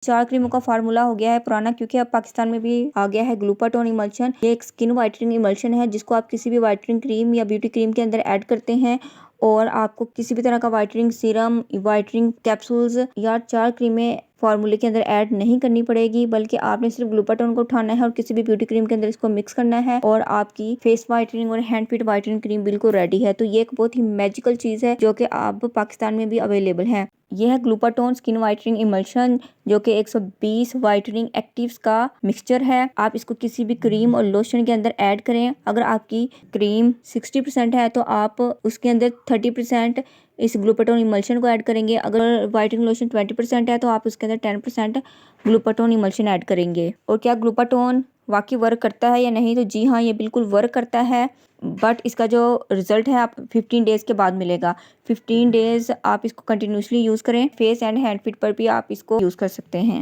4 क्रीमों का फार्मूला हो गया है पुराना, क्योंकि अब पाकिस्तान में भी आ गया है ग्लूटाथोन इमल्शन। ये एक स्किन वाइटनिंग इमल्शन है जिसको आप किसी भी वाइटनिंग क्रीम या ब्यूटी क्रीम के अंदर ऐड करते हैं और आपको किसी भी तरह का वाइटनिंग सीरम, वाइटनिंग कैप्सूल्स या 4 क्रीमें फार्मूले के अंदर ऐड नहीं करनी पड़ेगी, बल्कि आपने सिर्फ ग्लूटाथोन को उठाना है और किसी भी ब्यूटी क्रीम के अंदर इसको मिक्स करना है और आपकी फेस वाइटनिंग और हैंड फीट वाइटनिंग क्रीम बिल्कुल रेडी है। तो ये एक बहुत ही मैजिकल चीज़ है जो कि अब पाकिस्तान में भी अवेलेबल है। यह है ग्लूटाथोन स्किन वाइटनिंग इमल्शन जो कि 120 वाइटनिंग एक्टिव्स का मिक्सचर है। आप इसको किसी भी क्रीम और लोशन के अंदर ऐड करें। अगर आपकी क्रीम 60% है तो आप उसके अंदर 30% इस ग्लूटाथोन इमल्शन को ऐड करेंगे। अगर वाइटनिंग लोशन 20% है तो आप उसके अंदर 10% ग्लूटाथोन इमल्शन ऐड करेंगे। और क्या ग्लूटाथोन वाकई वर्क करता है या नहीं? तो जी हाँ, ये बिल्कुल वर्क करता है, बट इसका जो रिजल्ट है आप 15 डेज़ के बाद मिलेगा। 15 डेज़ आप इसको कंटिन्यूसली यूज़ करें। फेस एंड हैंड फिट पर भी आप इसको यूज़ कर सकते हैं।